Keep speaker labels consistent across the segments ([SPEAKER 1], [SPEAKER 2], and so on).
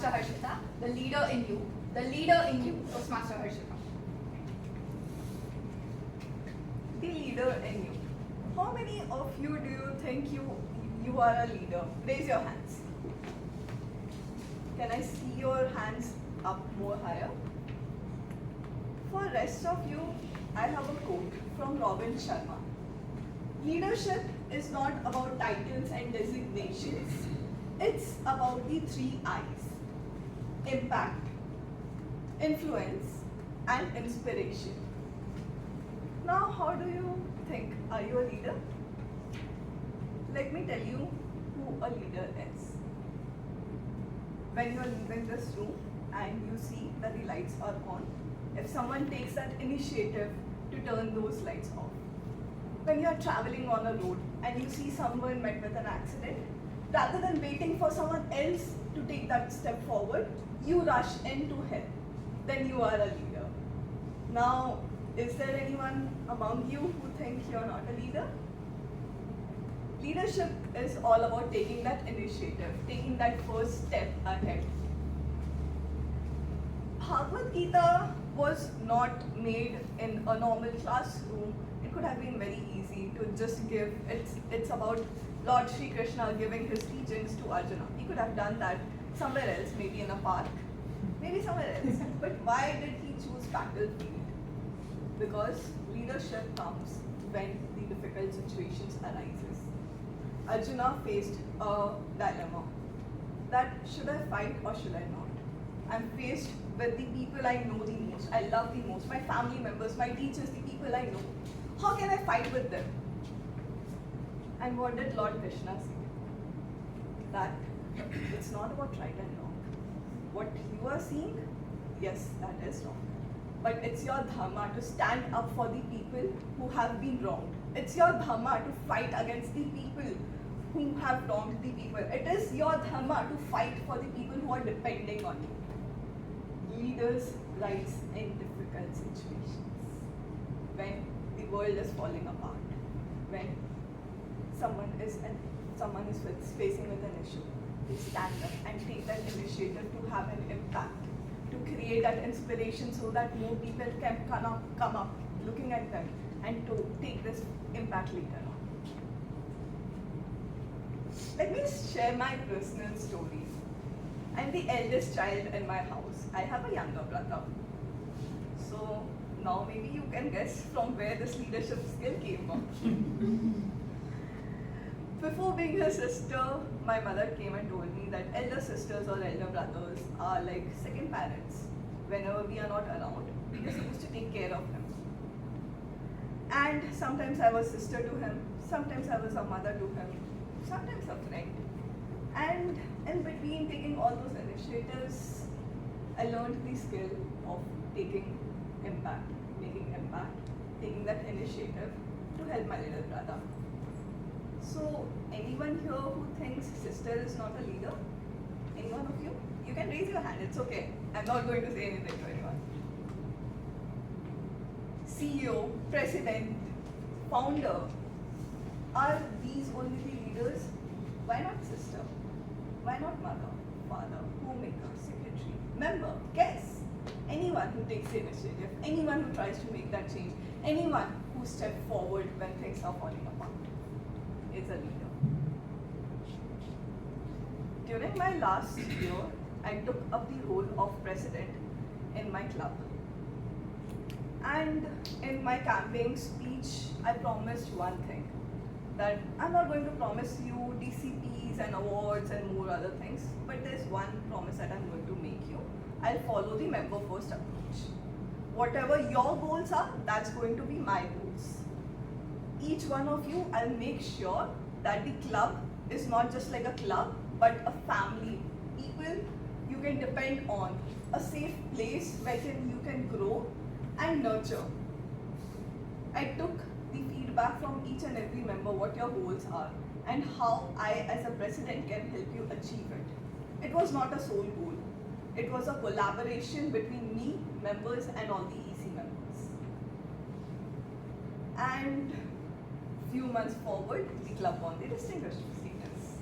[SPEAKER 1] Toastmaster Harshitha, the leader in you. The leader in you, Toastmaster Harshitha.
[SPEAKER 2] The leader in you. How many of you do you think you are a leader? Raise your hands. Can I see your hands up more higher? For rest of you, I have a quote from Robin Sharma. Leadership is not about titles and designations. It's about the 3 I's. Impact, influence, and inspiration. Now, how do you think? Are you a leader? Let me tell you who a leader is. When you are leaving this room and you see that the lights are on, if someone takes that initiative to turn those lights off. When you are traveling on a road and you see someone met with an accident, rather than waiting for someone else to take that step forward, you rush in to help. Then you are a leader. Now, is there anyone among you who thinks you're not a leader? Leadership is all about taking that initiative, taking that first step ahead. Bhagavad Gita was not made in a normal classroom. It could have been very easy to just give. It's about Lord Sri Krishna giving his teachings to Arjuna. He could have done that somewhere else, maybe in a park, maybe somewhere else. But why did he choose battlefield? Because leadership comes when the difficult situations arises. Arjuna faced a dilemma that should I fight or should I not? I'm faced with the people I know the most, I love the most, my family members, my teachers, the people I know. How can I fight with them? And what did Lord Krishna say? That it's not about right and wrong. What you are seeing, yes, that is wrong. But it's your dharma to stand up for the people who have been wronged. It's your dharma to fight against the people who have wronged the people. It is your dharma to fight for the people who are depending on you. Leaders rise in difficult situations. When the world is falling apart, when someone is facing with an issue, they stand up and take that initiative to have an impact, to create that inspiration so that more people can come up looking at them and to take this impact later on. Let me share my personal story. I'm the eldest child in my house. I have a younger brother. So now maybe you can guess from where this leadership skill came from. Before being a sister, my mother came and told me that elder sisters or elder brothers are like second parents. Whenever we are not around, we are supposed to take care of him. And sometimes I was sister to him, sometimes I was a mother to him, sometimes a friend. And in between taking all those initiatives, I learned the skill of taking impact, making impact, taking that initiative to help my little brother. So, anyone here who thinks sister is not a leader? Any one of you? You can raise your hand, it's okay. I'm not going to say anything to anyone. CEO, president, founder, are these only the leaders? Why not sister? Why not mother, father, homemaker, secretary, member, guest? Anyone who takes the initiative, anyone who tries to make that change, anyone who steps forward when things are falling apart is a leader. During my last year, I took up the role of president in my club. And in my campaign speech, I promised one thing, that I'm not going to promise you DCPs and awards and more other things, but there's one promise that I'm going to make you. I'll follow the member first approach. Whatever your goals are, that's going to be my goals. Each one of you, I'll make sure that the club is not just like a club, but a family. People you can depend on, a safe place where you can grow and nurture. I took the feedback from each and every member what your goals are and how I as a president can help you achieve it. It was not a sole goal. It was a collaboration between me, members and all the EC members. And few months forward, the club won the distinguished status.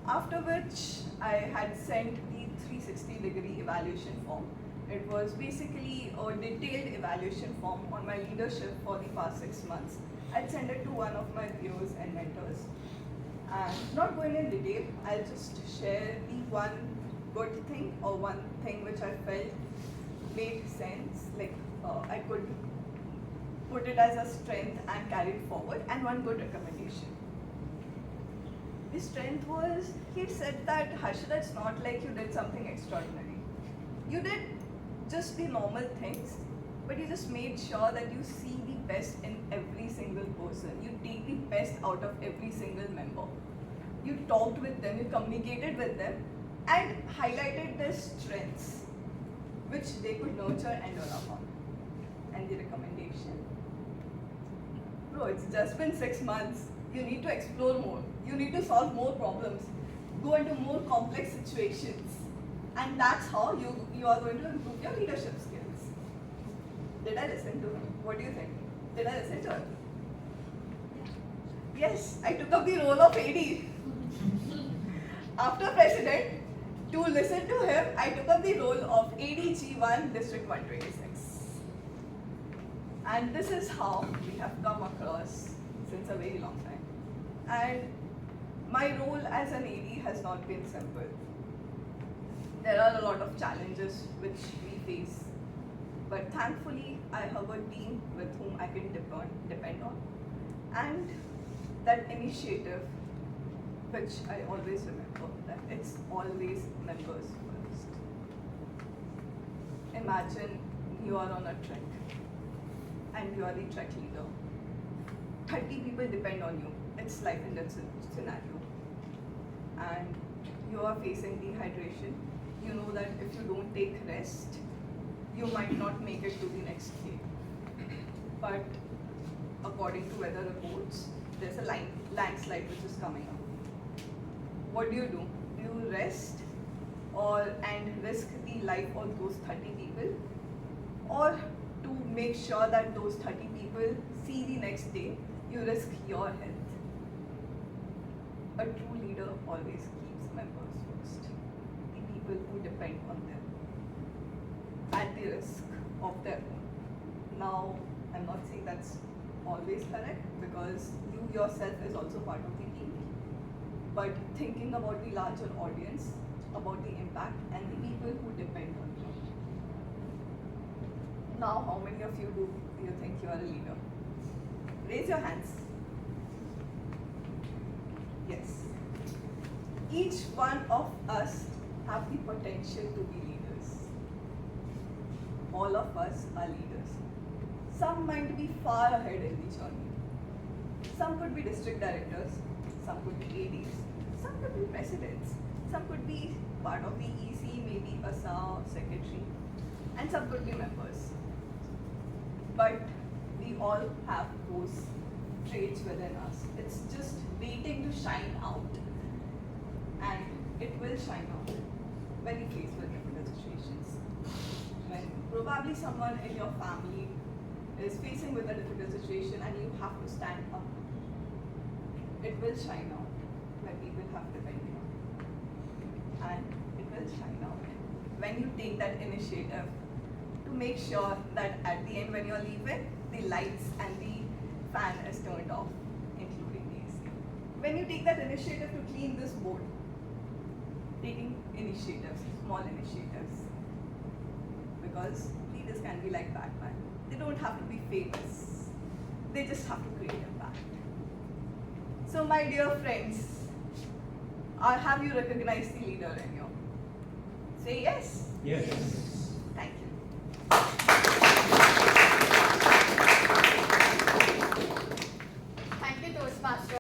[SPEAKER 2] After which I had sent the 360-degree evaluation form. It was basically a detailed evaluation form on my leadership for the past 6 months. I'd send it to one of my peers and mentors. And not going in detail, I'll just share the one good thing or one thing which I felt made sense, like I could put it as a strength and carry it forward, and one good recommendation. The strength was, he said that, Harshitha, it's not like you did something extraordinary. You did just the normal things, but you just made sure that you see the best in every single person. You take the best out of every single member. You talked with them, you communicated with them, and highlighted their strengths, which they could nurture and develop on. And the recommendation, bro, it's just been 6 months. You need to explore more. You need to solve more problems. Go into more complex situations. And that's how you are going to improve your leadership skills. Did I listen to him? What do you think? Did I listen to him? Yes, I took up the role of AD. After president, to listen to him, I took up the role of ADG1 District 126. And this is how we have come across since a very long time. And my role as an AD has not been simple. There are a lot of challenges which we face. But thankfully, I have a team with whom I can depend on. And that initiative, which I always remember, that it's always members first. Imagine you are on a trek and you are the trek leader. 30 people depend on you. It's life and death scenario. And you are facing dehydration. You know that if you don't take rest, you might not make it to the next day. But according to weather reports, there's a landslide which is coming up. What do? Do you rest and risk the life of those 30 people? Or to make sure that those 30 people see the next day, you risk your health? A true leader always keeps members first, the people who depend on them, at the risk of their own. Now, I'm not saying that's always correct, because you yourself is also part of the team, but thinking about the larger audience, about the impact and the people who depend on you. Now, how many of you do you think you are a leader? Raise your hands. Yes. Each one of us have the potential to be leaders. All of us are leaders. Some might be far ahead in the journey. Some could be district directors, some could be ADs, some could be presidents, some could be part of the EC, maybe a secretary, and some could be members. But we all have those traits within us. It's just waiting to shine out. And it will shine out when you face with difficult situations. When probably someone in your family is facing with a difficult situation and you have to stand up, it will shine out when people have depended on you. And it will shine out when you take that initiative to make sure that at the end when you're leaving, the lights and the fan is turned off, including the AC. When you take that initiative to clean this board, taking initiatives, small initiatives, because leaders can be like Batman. They don't have to be famous. They just have to create impact. So my dear friends, have you recognized the leader in you? Say yes.
[SPEAKER 3] Yes.
[SPEAKER 2] Thank you.